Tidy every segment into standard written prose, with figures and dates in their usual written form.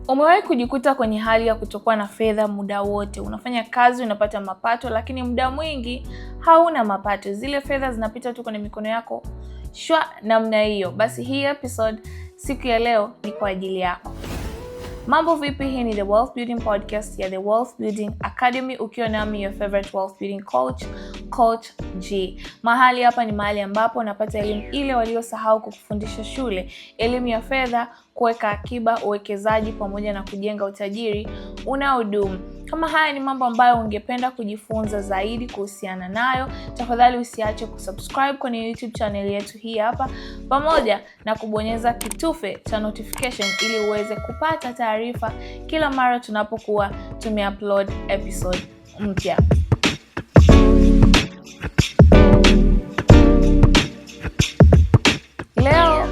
Umewahi kujikuta kwenye hali ya kutokuwa na fedha muda wote? Unafanya kazi, unapata mapato, lakini muda mwingi hauna mapato. Zile fedha zinapita tu kwenye mikono yako shwa namna hiyo. Basi hii episode siku ya leo ni kwa ajili yako. Mambo vipi? Hii ni The Wealth Building Podcast ya The Wealth Building Academy, ukiwa nami your favorite wealth building coach G. Mahali hapa ni mahali ambapo unapata elimu ile waliosahau kukufundisha shule, elimu ya fedha, kuweka akiba, uwekezaji pamoja na kujenga utajiri unaodumu. Kama haya ni mambo ambayo ungependa kujifunza zaidi kuhusiana nayo, tafadhali usiache kusubscribe kwenye YouTube channel yetu hii hapa, pamoja na kubonyeza kitufe cha notification ili uweze kupata taarifa kila mara tunapokuwa tumeupload episode mpya.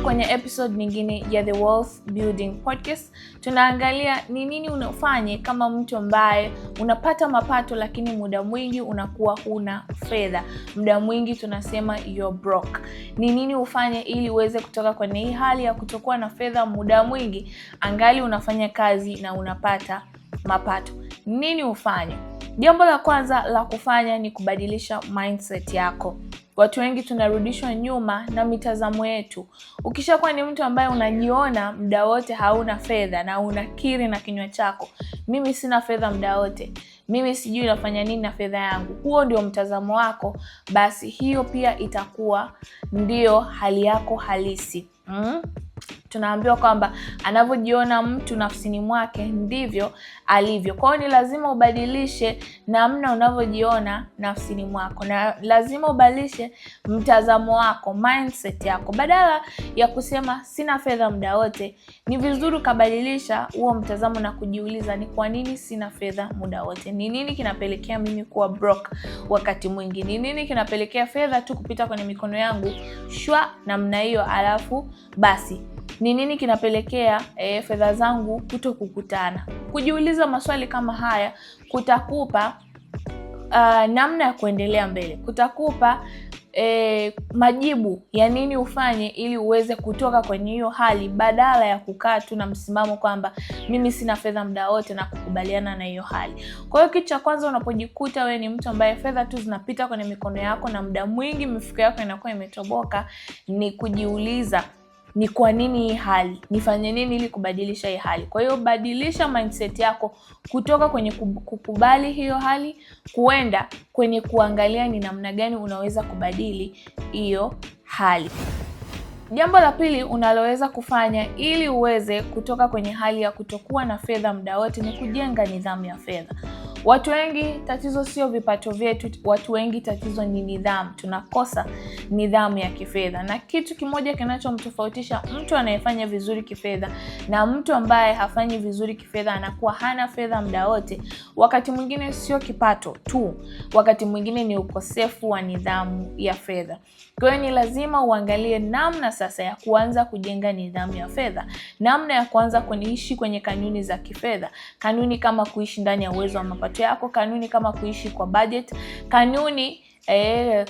Kwenye episode nyingine ya The Wealth Building Podcast, tunaangalia ni nini unafanye kama mtu ambaye unapata mapato lakini muda mwingi unakuwa huna fedha. Muda mwingi tunasema you're broke. Ni nini ufanye ili uweze kutoka kwenye hii hali ya kutokuwa na fedha muda mwingi angali unafanya kazi na unapata mapato? Nini ufanye? Jambo la kwanza la kufanya ni kubadilisha mindset yako. Watu wengi tunarudishwa nyuma na mitazamo yetu. Ukishakuwa ni mtu ambaye unajiona muda wote hauna fedha na unakiri na kinywa chako, mimi sina fedha muda wote, mimi sijui nafanya nini na fedha yangu, huo ndio mtazamo wako, basi hiyo pia itakuwa ndio hali yako halisi. Tunaambiwa kwamba anavyojiona mtu nafsini mwake ndivyo alivyo. Kwa hiyo ni lazima ubadilishe namna unavyojiona nafsini mwako, na lazima ubadilishe mtazamo wako, mindset yako. Badala ya kusema sina fedha muda wote, ni vizuri kubadilisha huo mtazamo na kujiuliza, ni kwa nini sina fedha muda wote? Ni nini kinapelekea mimi kuwa broke wakati mwingi? Ni nini kinapelekea fedha tu kupita kwenye mikono yangu shwa namna hiyo, alafu basi ni nini kinapelekea fedha zangu kutokukutana? Kujiuliza maswali kama haya kutakupa namna ya kuendelea mbele, kutakupa majibu ya nini ufanye ili uweze kutoka kwenye hiyo hali, badala ya kukaa tu na msimamo kwamba mimi sina fedha muda wote na kukubaliana na hiyo hali. Kwa hiyo kitu cha kwanza, unapojikuta wewe ni mtu ambaye fedha tu zinapita kwenye mikono yako na muda mwingi mifuko yako inakuwa imetoboka, ni kujiuliza, ni kwa nini hii hali? Nifanye nini ili kubadilisha hii hali? Kwa hiyo badilisha mindset yako kutoka kwenye kukubali hiyo hali kuenda kwenye kuangalia ni namna gani unaweza kubadili hiyo hali. Jambo la pili unaloweza kufanya ili uweze kutoka kwenye hali ya kutokuwa na fedha muda wote ni kujenga nidhamu ya fedha. Watu wengi tatizo sio vipato vyetu, watu wengi tatizo ni nidhamu. Tunakosa nidhamu ya kifedha, na kitu kimoja kinachomtofautisha mtu anayefanya vizuri kifedha na mtu ambaye hafanyi vizuri kifedha, anakuwa hana fedha muda wote, wakati mwingine sio kipato tu, wakati mwingine ni ukosefu wa nidhamu ya fedha. Kwa hiyo ni lazima uangalie namna sasa ya kuanza kujenga nidhamu ya fedha, namna ya kuanza kuishi kwenye kanuni za kifedha, kanuni kama kuishi ndani ya uwezo wa mapato yako, kanuni kama kuishi kwa budget, kanuni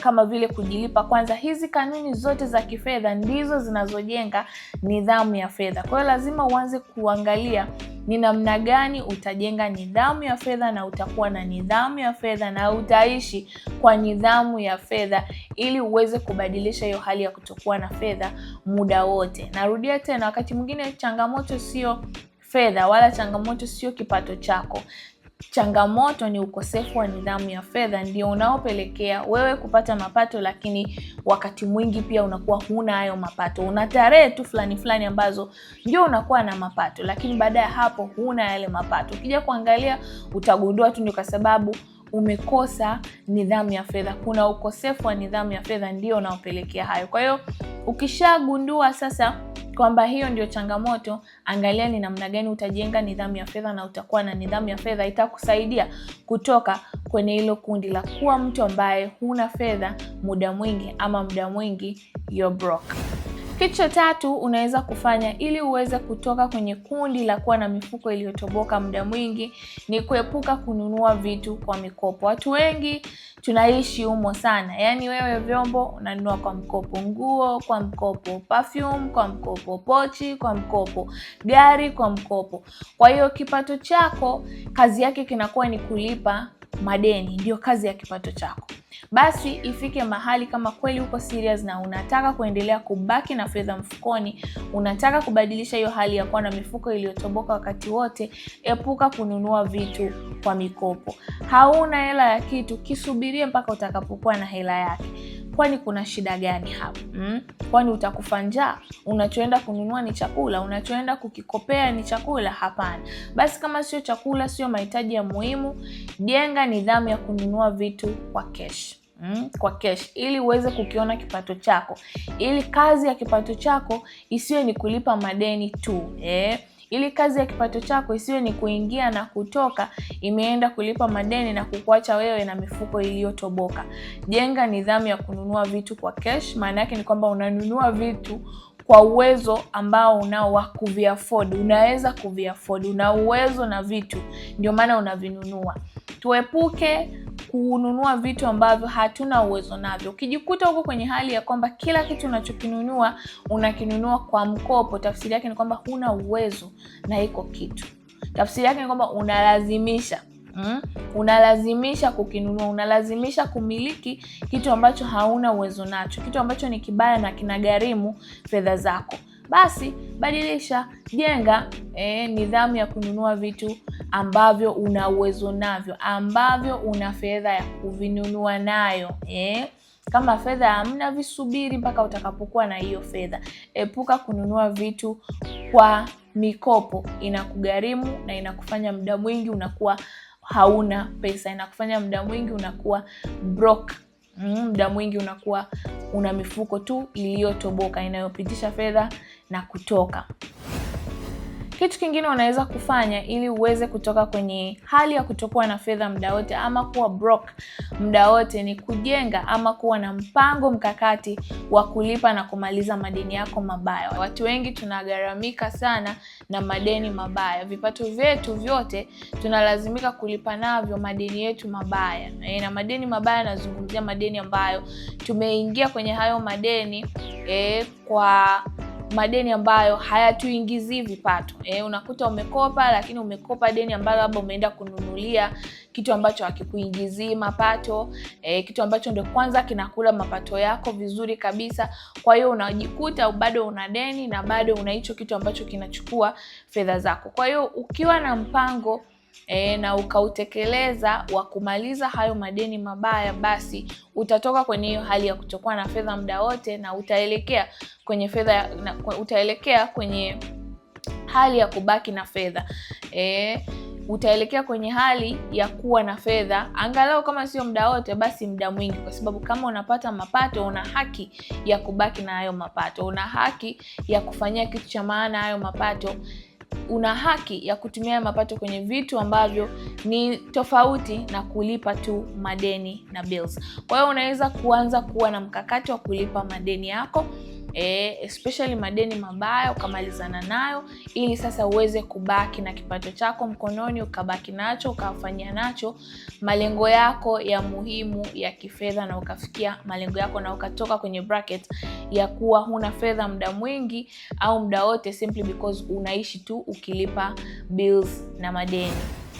kama vile kujilipa kwanza. Hizi kanuni zote za kifedha ndizo zinazojenga nidhamu ya fedha. Kwa hiyo lazima uanze kuangalia ni namna gani utajenga nidhamu ya fedha, na utakuwa na nidhamu ya fedha na utaishi kwa nidhamu ya fedha ili uweze kubadilisha hiyo hali ya kutokuwa na fedha muda wote. Narudia tena, wakati mwingine changamoto sio fedha wala changamoto sio kipato chako. Changamoto ni ukosefu wa nidhamu ya fedha, ndio unaopelekea wewe kupata mapato, lakini wakati mwingi pia unakuwa huna hayo mapato. Una tarehe tu fulani ambazo ndio unakuwa na mapato, lakini baada ya hapo huna yale mapato. Ukija kuangalia utagundua tu ni kwa sababu umekosa nidhamu ya fedha. Kuna ukosefu wa nidhamu ya fedha ndio unaopelekea hayo. Kwa hiyo ukishagundua sasa kwamba hiyo ndio changamoto, angalia ni namna gani utajenga nidhamu ya fedha, na utakuwa na nidhamu ya fedha itakusaidia kutoka kwenye hilo kundi la kuwa mtu ambaye huna fedha muda mwingi, ama muda mwingi you're broke. Kitu cha tatu unaweza kufanya ili uweze kutoka kwenye kundi la kuwa na mifuko iliyotoboka muda mwingi ni kuepuka kununua vitu kwa mikopo. Watu wengi tunaishi humo sana. Yaani wewe vyombo unanunua kwa mkopo, nguo kwa mkopo, perfume kwa mkopo, pochi kwa mkopo, gari kwa mkopo. Kwa hiyo kipato chako kazi yake kinakuwa ni kulipa madeni, ndio kazi ya kipato chako. Basi ifike mahali kama kweli uko serious na unataka kuendelea kubaki na fedha mfukoni, unataka kubadilisha hiyo hali ya kuwa na mifuko iliyotoboka wakati wote, epuka kununua vitu kwa mikopo. Hauna hela ya kitu, kisubirie mpaka utakapokuwa na hela yake. Kwani kuna shida gani hapo? Kwani utakufa njaa? Unachoenda kununua ni chakula? Unachoenda kukikopea ni chakula? Hapana. Basi kama sio chakula, sio mahitaji ya muhimu, jenga nidhamu ya kununua vitu kwa cash. Kwa cash ili uweze kukiona kipato chako. Ili kazi ya kipato chako isiwe ni kulipa madeni tu. Ili kazi ya kipato chako isiwe ni kuingia na kutoka imeenda kulipa madeni na kukuacha wewe na mifuko iliyotoboka. Jenga nidhamu ya kununua vitu kwa cash. Maana yake ni kwamba unanunua vitu kwa uwezo ambao unao wa kuviafford. Unaweza kuviafford, una uwezo na vitu, ndio maana unavinunua. Tuepuke kununua vitu ambavyo hatuna uwezo navyo. Ukijikuta huko kwenye hali ya kwamba kila kitu unachokinunua unakinunua kwa mkopo, tafsiri yake ni kwamba huna uwezo na iko kitu. Tafsiri yake ni kwamba unalazimisha unalazimisha kukinunua, unalazimisha kumiliki kitu ambacho hauna uwezo nacho, kitu ambacho ni kibaya na kinagharimu fedha zako. Basi badilisha, jenga nidhamu ya kununua vitu ambavyo una uwezo navyo, ambavyo una fedha ya kuvinunua nayo. Kama fedha hamna, visubiri mpaka utakapokuwa na hiyo fedha. Epuka kununua vitu kwa mikopo, inakugharimu na inakufanya muda mwingi unakuwa hauna pesa, inakufanya muda mwingi unakuwa broke. Muda mwingi unakuwa una mifuko tu iliyotoboka inayopitisha fedha na kutoka. Kitu kingine unaweza kufanya ili uweze kutoka kwenye hali ya kutokuwa na fedha muda wote ama kuwa broke muda wote ni kujenga ama kuwa na mpango mkakati wa kulipa na kumaliza madeni yako mabaya. Watu wengi tunagharamika sana na madeni mabaya. Vipato vyetu vyote tunalazimika kulipa navyo madeni yetu mabaya. Na madeni mabaya nazungumzia madeni ambayo tumeingia kwenye hayo madeni kwa madeni ambayo hayatuingizii vipato. Unakuta umekopa, lakini umekopa deni ambalo labda umeenda kununulia kitu ambacho hakikuingizii mapato, kitu ambacho ndio kwanza kinakula mapato yako vizuri kabisa. Kwa hiyo unajikuta bado una deni na bado una hicho kitu ambacho kinachukua fedha zako. Kwa hiyo ukiwa na mpango na ukautekeleza wa kumaliza hayo madeni mabaya, basi utatoka kwenye hiyo hali ya kutokuwa na fedha muda wote na utaelekea kwenye hali ya kubaki na fedha. Utaelekea kwenye hali ya kuwa na fedha angalau kama sio muda wote basi muda mwingi, kwa sababu kama unapata mapato una haki ya kubaki na hayo mapato, una haki ya kufanyia kitu cha maana hayo mapato, una haki ya kutumia mapato kwenye vitu ambavyo ni tofauti na kulipa tu madeni na bills. Kwa hiyo unaweza kuanza kuwa na mkakati wa kulipa madeni yako, especially madeni mabaya, ukamalizana nayo ili sasa uweze kubaki na kipato chako mkononi, ukabaki nacho, ukafanyia nacho malengo yako ya muhimu ya kifedha na ukafikia malengo yako na ukatoka kwenye bracket ya kuwa huna fedha muda mwingi au muda wote simply because unaishi tu ukilipa bills na madeni.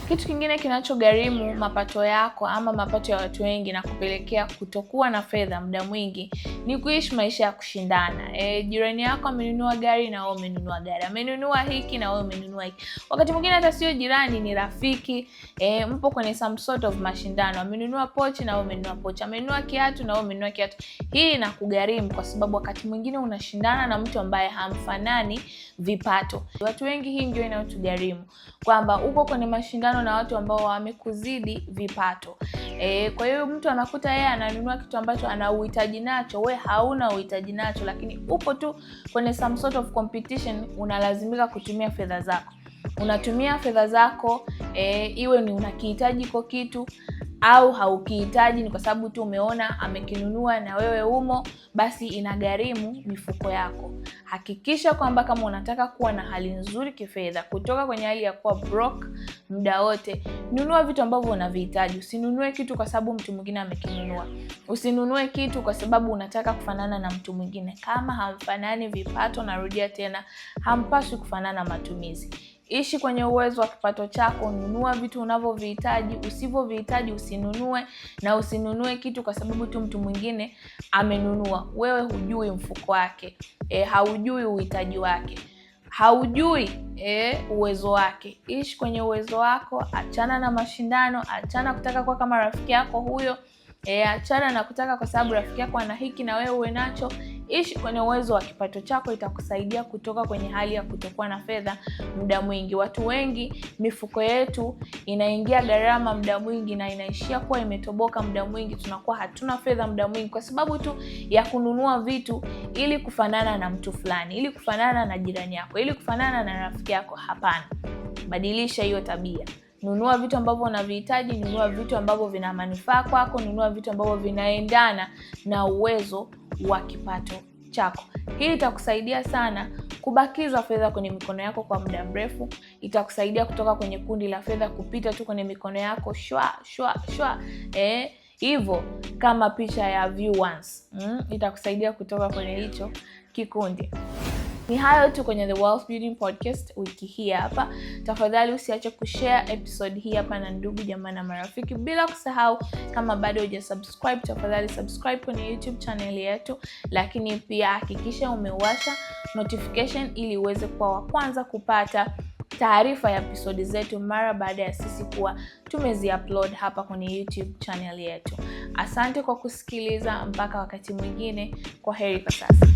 Kitu kingine kinachogharimu mapato yako ama mapato ya watu wengi na kupelekea kutokuwa na fedha muda mwingi ni kuishi maisha ya kushindana. Jirani yako amenunua gari na wewe umenunua gari, amenunua hiki na wewe umenunua hiki. Wakati mwingine hata sio jirani, ni rafiki, mpo kwenye some sort of mashindano. Amenunua pochi na wewe umenunua pochi, amenunua kiatu na wewe umenunua kiatu. Hii inakugharimu kwa sababu wakati mwingine unashindana na mtu ambaye hamfanani vipato. Watu wengi hii ndio inayotugharimu, kwamba uko kwenye mashindano na watu ambao wamekuzidi vipato. Kwa hiyo mtu anakuta yeye ananunua kitu ambacho ana uhitaji nacho, we hauna uhitaji nacho, lakini upo tu kwenye some sort of competition, unalazimika kutumia fedha zako. Unatumia fedha zako iwe ni unakihitaji kwa kitu au haukihitaji, ni kwa sababu tu umeona amekinunua na wewe umo, basi inagharimu mifuko yako. Hakikisha kwamba kama unataka kuwa na hali nzuri kifedha, kutoka kwenye hali ya kuwa broke muda wote, nunua vitu ambavyo unavihitaji. Usinunue kitu kwa sababu mtu mwingine amekinunua. Usinunue kitu kwa sababu unataka kufanana na mtu mwingine. Kama hamfanani vipato, narudia tena, hampaswi kufanana matumizi. Ishi kwenye uwezo wa kipato chako, nunua vitu unavyovihitaji, usivovihitaji usinunue, na usinunue kitu kwa sababu tu mtu mwingine amenunua. Wewe hujui mfuko wake, haujui uhitaji wake, haujui uwezo wake. Ishi kwenye uwezo wako, achana na mashindano, achana kutaka kuwa kama rafiki yako huyo, achana na kutaka kwa sababu rafiki yako ana hiki na wewe uwe nacho. Ishi kwenye uwezo wa kipato chako, itakusaidia kutoka kwenye hali ya kutokuwa na fedha muda mwingi. Watu wengi mifuko yetu inaingia gharama muda mwingi na inaishia kuwa imetoboka muda mwingi. Tunakuwa hatuna fedha muda mwingi kwa sababu tu ya kununua vitu ili kufanana na mtu fulani, ili kufanana na jirani yako, ili kufanana na rafiki yako. Hapana, badilisha hiyo tabia. Nunua vitu ambavyo unavihitaji, nunua vitu ambavyo vina manufaa kwako, nunua vitu ambavyo vinaendana na uwezo wa kipato chako. Hii itakusaidia sana kubakiza fedha kwenye mikono yako kwa muda mrefu. Itakusaidia kutoka kwenye kundi la fedha kupita tu kwenye mikono yako shwa shwa shwa. Hivyo kama picha ya view once. Itakusaidia kutoka kwenye hicho kikundi. Ni hayo tu kwenye The Wealth Building Podcast wiki hii hapa. Tafadhali usiache kushare episode hii hapa na ndugu jamaa na marafiki, bila kusahau kama bado hujasubscribe, tafadhali subscribe kwenye YouTube channel yetu, lakini pia hakikisha umewasha notification ili uweze kuwa wa kwanza kupata taarifa ya episode zetu mara baada ya sisi kuwa tumezi-upload hapa kwenye YouTube channel yetu. Asante kwa kusikiliza, mpaka wakati mwingine. Kwaheri kwa sasa.